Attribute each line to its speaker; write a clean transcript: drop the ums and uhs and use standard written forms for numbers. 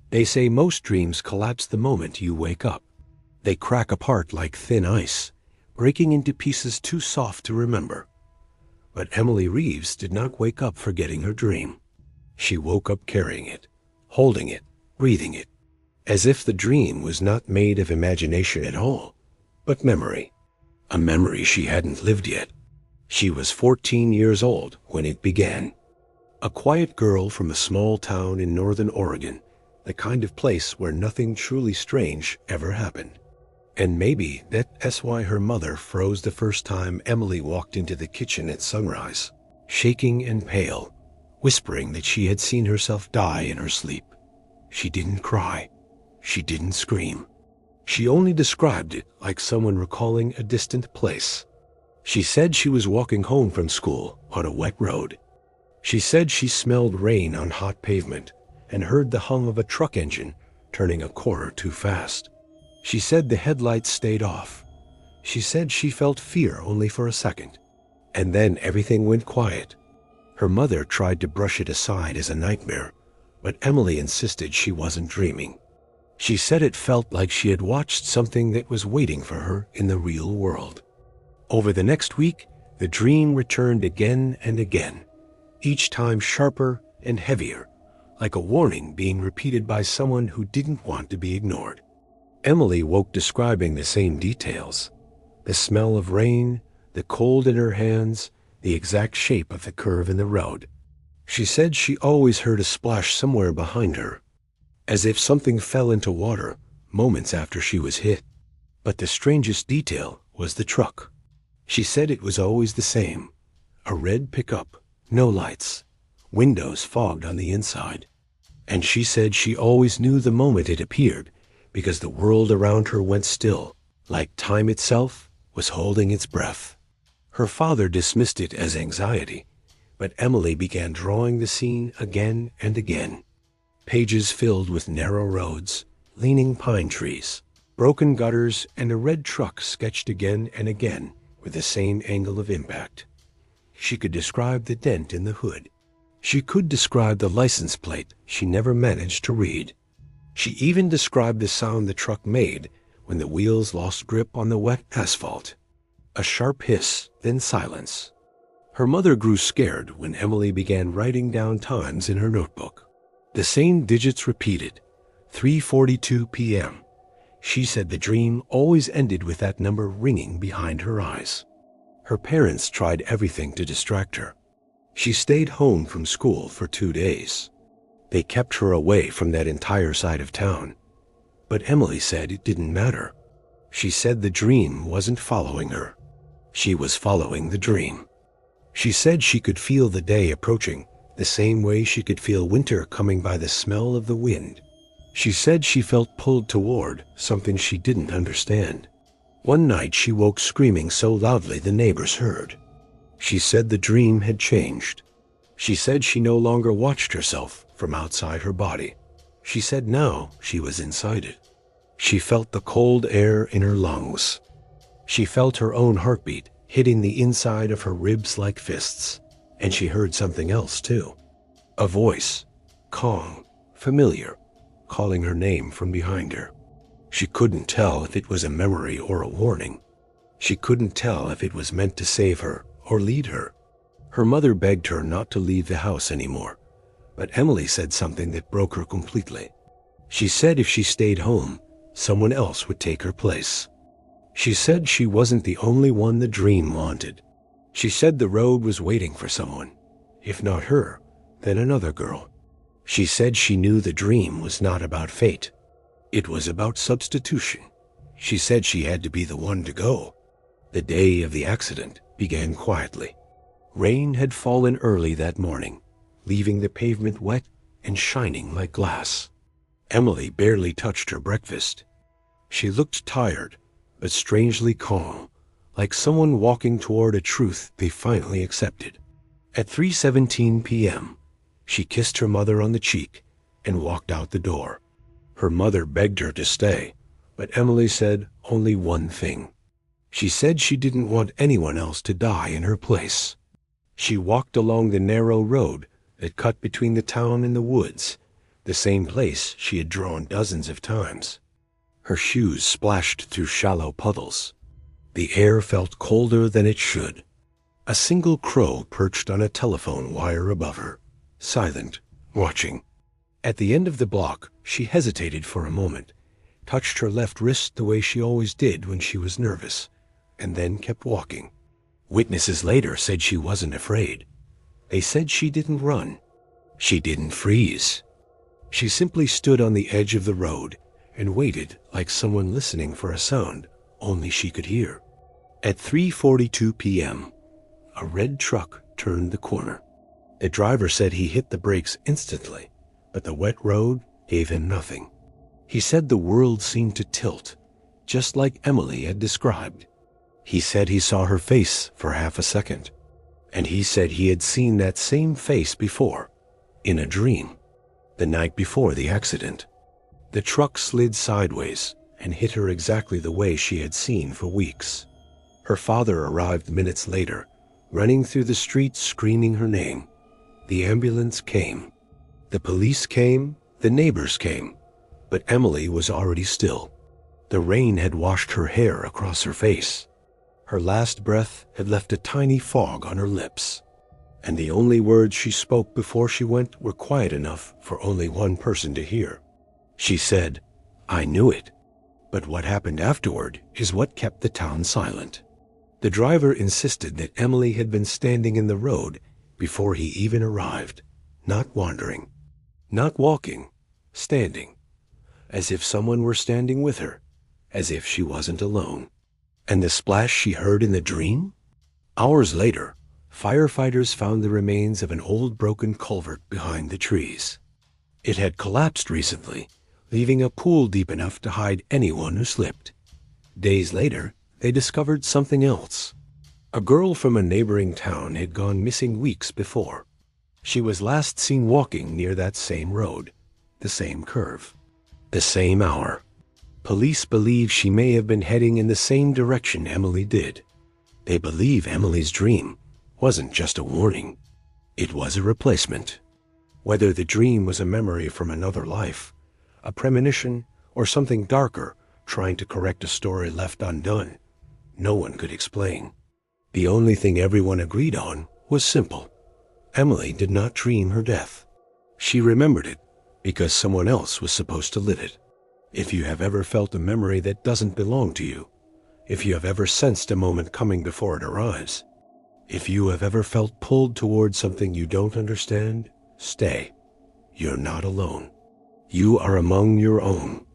Speaker 1: They say most dreams collapse the moment you wake up. They crack apart like thin ice, breaking into pieces too soft to remember. But Emily Reeves did not wake up forgetting her dream. She woke up carrying it, holding it, breathing it, as if the dream was not made of imagination at all, but memory. A memory she hadn't lived yet. She was 14 years old when it began. A quiet girl from a small town in northern Oregon, the kind of place where nothing truly strange ever happened. And maybe that's why her mother froze the first time Emily walked into the kitchen at sunrise, shaking and pale, whispering that she had seen herself die in her sleep. She didn't cry. She didn't scream. She only described it like someone recalling a distant place. She said she was walking home from school on a wet road. She said she smelled rain on hot pavement and heard the hum of a truck engine turning a corner too fast. She said the headlights stayed off. She said she felt fear only for a second. And then everything went quiet. Her mother tried to brush it aside as a nightmare, but Emily insisted she wasn't dreaming. She said it felt like she had watched something that was waiting for her in the real world. Over the next week, the dream returned again and again, each time sharper and heavier, like a warning being repeated by someone who didn't want to be ignored. Emily woke describing the same details: the smell of rain, the cold in her hands, the exact shape of the curve in the road. She said she always heard a splash somewhere behind her, as if something fell into water moments after she was hit. But the strangest detail was the truck. She said it was always the same: a red pickup, no lights, windows fogged on the inside. And she said she always knew the moment it appeared because the world around her went still, like time itself was holding its breath. Her father dismissed it as anxiety, but Emily began drawing the scene again and again. Pages filled with narrow roads, leaning pine trees, broken gutters, and a red truck sketched again and again with the same angle of impact. She could describe the dent in the hood. She could describe the license plate she never managed to read. She even described the sound the truck made when the wheels lost grip on the wet asphalt. A sharp hiss, then silence. Her mother grew scared when Emily began writing down times in her notebook. The same digits repeated: 3:42 p.m. She said the dream always ended with that number ringing behind her eyes. Her parents tried everything to distract her. She stayed home from school for 2 days. They kept her away from that entire side of town. But Emily said it didn't matter. She said the dream wasn't following her. She was following the dream. She said she could feel the day approaching, the same way she could feel winter coming by the smell of the wind. She said she felt pulled toward something she didn't understand. One night she woke screaming so loudly the neighbors heard. She said the dream had changed. She said she no longer watched herself from outside her body. She said now she was inside it. She felt the cold air in her lungs. She felt her own heartbeat hitting the inside of her ribs like fists. And she heard something else too. A voice, calm, familiar, calling her name from behind her. She couldn't tell if it was a memory or a warning. She couldn't tell if it was meant to save her or lead her. Her mother begged her not to leave the house anymore, but Emily said something that broke her completely. She said if she stayed home, someone else would take her place. She said she wasn't the only one the dream wanted. She said the road was waiting for someone. If not her, then another girl. She said she knew the dream was not about fate. It was about substitution. She said she had to be the one to go. The day of the accident began quietly. Rain had fallen early that morning, leaving the pavement wet and shining like glass. Emily barely touched her breakfast. She looked tired, but strangely calm, like someone walking toward a truth they finally accepted. At 3:17 p.m., she kissed her mother on the cheek and walked out the door. Her mother begged her to stay, but Emily said only one thing. She said she didn't want anyone else to die in her place. She walked along the narrow road that cut between the town and the woods, the same place she had drawn dozens of times. Her shoes splashed through shallow puddles. The air felt colder than it should. A single crow perched on a telephone wire above her, silent, watching. At the end of the block, she hesitated for a moment, touched her left wrist the way she always did when she was nervous, and then kept walking. Witnesses later said she wasn't afraid. They said she didn't run. She didn't freeze. She simply stood on the edge of the road and waited like someone listening for a sound only she could hear. At 3:42 p.m., a red truck turned the corner. The driver said he hit the brakes instantly, but the wet road gave him nothing. He said the world seemed to tilt, just like Emily had described. He said he saw her face for half a second, and he said he had seen that same face before, in a dream, the night before the accident. The truck slid sideways and hit her exactly the way she had seen for weeks. Her father arrived minutes later, running through the streets screaming her name. The ambulance came. The police came, the neighbors came, but Emily was already still. The rain had washed her hair across her face. Her last breath had left a tiny fog on her lips, and the only words she spoke before she went were quiet enough for only one person to hear. She said, "I knew it." But what happened afterward is what kept the town silent. The driver insisted that Emily had been standing in the road before he even arrived, not wandering, not walking, standing, as if someone were standing with her, as if she wasn't alone. And the splash she heard in the dream? Hours later, firefighters found the remains of an old broken culvert behind the trees. It had collapsed recently, leaving a pool deep enough to hide anyone who slipped. Days later, they discovered something else. A girl from a neighboring town had gone missing weeks before. She was last seen walking near that same road, the same curve, the same hour. Police believe she may have been heading in the same direction Emily did. They believe Emily's dream wasn't just a warning. It was a replacement. Whether the dream was a memory from another life, a premonition, or something darker trying to correct a story left undone, no one could explain. The only thing everyone agreed on was simple. Emily did not dream her death. She remembered it because someone else was supposed to live it. If you have ever felt a memory that doesn't belong to you, if you have ever sensed a moment coming before it arrives, if you have ever felt pulled towards something you don't understand, stay. You're not alone. You are among your own.